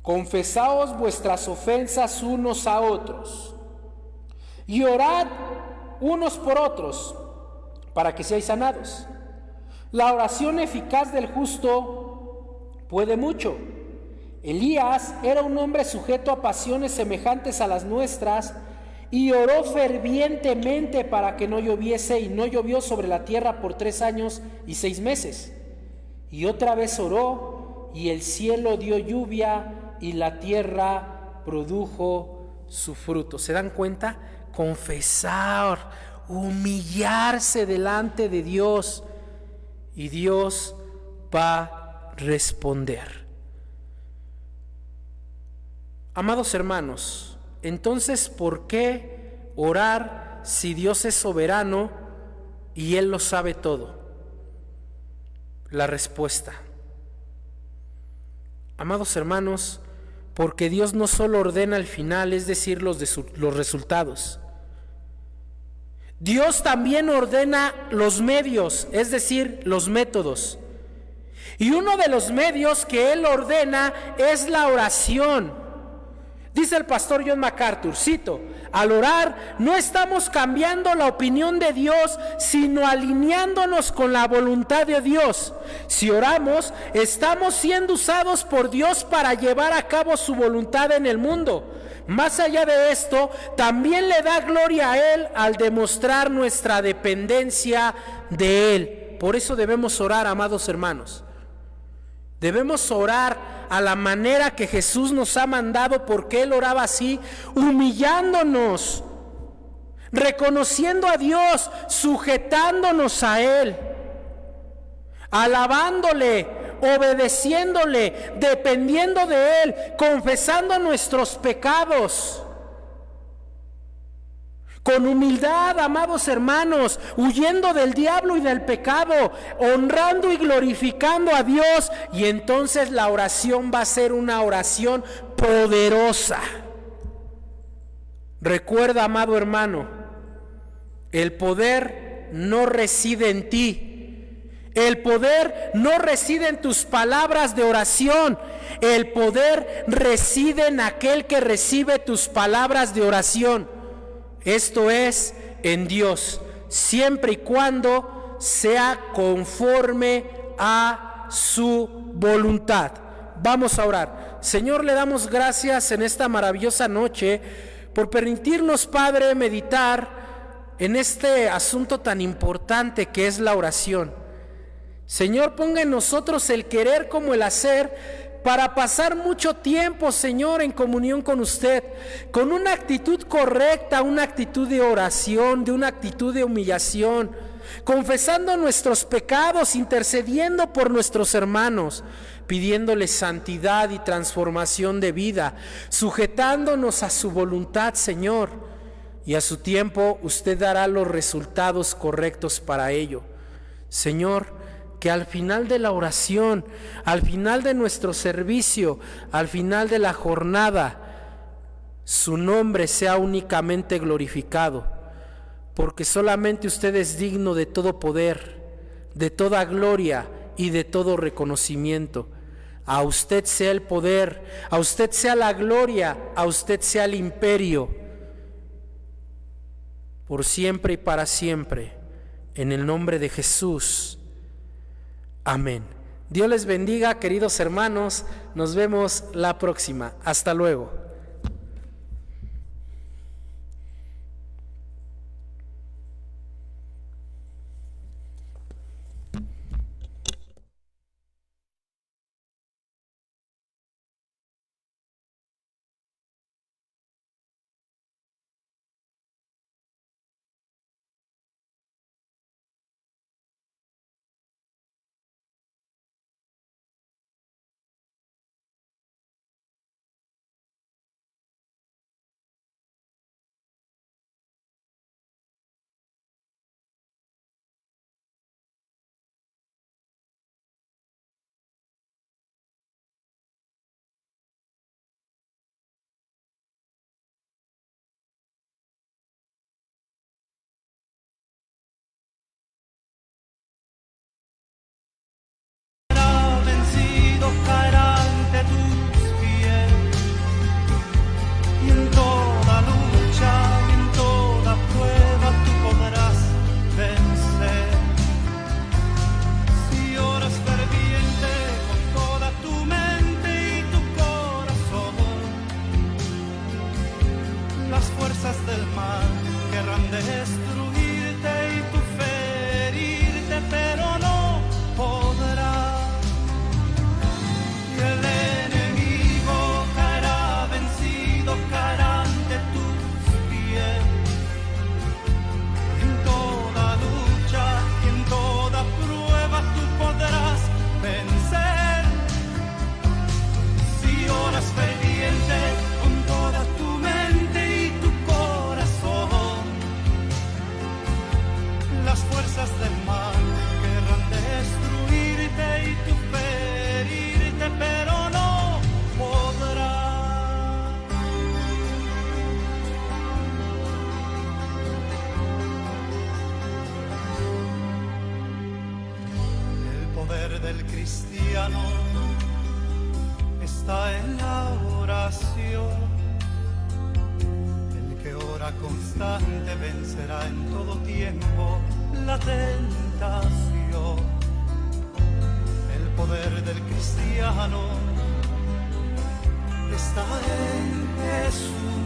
Confesaos vuestras ofensas unos a otros y orad unos por otros para que seáis sanados. La oración eficaz del justo puede mucho. Elías era un hombre sujeto a pasiones semejantes a las nuestras y oró fervientemente para que no lloviese, y no llovió sobre la tierra por 3 años y 6 meses. Y otra vez oró y el cielo dio lluvia y la tierra produjo su fruto. ¿Se dan cuenta? Confesar, humillarse delante de Dios, y Dios va a responder. Amados hermanos, entonces, ¿por qué orar si Dios es soberano y Él lo sabe todo? La respuesta, amados hermanos, porque Dios no solo ordena el final, es decir, los resultados. Dios también ordena los medios, es decir, los métodos. Y uno de los medios que Él ordena es la oración. Dice el pastor John MacArthur, cito: al orar no estamos cambiando la opinión de Dios, sino alineándonos con la voluntad de Dios. Si oramos, estamos siendo usados por Dios para llevar a cabo su voluntad en el mundo. Más allá de esto, también le da gloria a Él al demostrar nuestra dependencia de Él. Por eso debemos orar, amados hermanos. Debemos orar a la manera que Jesús nos ha mandado, porque Él oraba así, humillándonos, reconociendo a Dios, sujetándonos a Él, alabándole, obedeciéndole, dependiendo de Él, confesando nuestros pecados. Con humildad, amados hermanos, huyendo del diablo y del pecado, honrando y glorificando a Dios, y entonces la oración va a ser una oración poderosa. Recuerda, amado hermano, el poder no reside en ti. El poder no reside en tus palabras de oración. El poder reside en aquel que recibe tus palabras de oración. Esto es, en Dios, siempre y cuando sea conforme a su voluntad. Vamos a orar. Señor, le damos gracias en esta maravillosa noche por permitirnos, Padre, meditar en este asunto tan importante que es la oración. Señor, ponga en nosotros el querer como el hacer para pasar mucho tiempo, Señor, en comunión con usted, con una actitud correcta, una actitud de oración, de una actitud de humillación, confesando nuestros pecados, intercediendo por nuestros hermanos, pidiéndoles santidad y transformación de vida, sujetándonos a su voluntad, Señor, y a su tiempo usted dará los resultados correctos para ello. Señor, que al final de la oración, al final de nuestro servicio, al final de la jornada, su nombre sea únicamente glorificado, porque solamente usted es digno de todo poder, de toda gloria y de todo reconocimiento. A usted sea el poder, a usted sea la gloria, a usted sea el imperio, por siempre y para siempre, en el nombre de Jesús. Amén. Dios les bendiga, queridos hermanos. Nos vemos la próxima. Hasta luego. Del cristiano está en la oración. El que ora constante vencerá en todo tiempo la tentación. El poder del cristiano está en Jesús.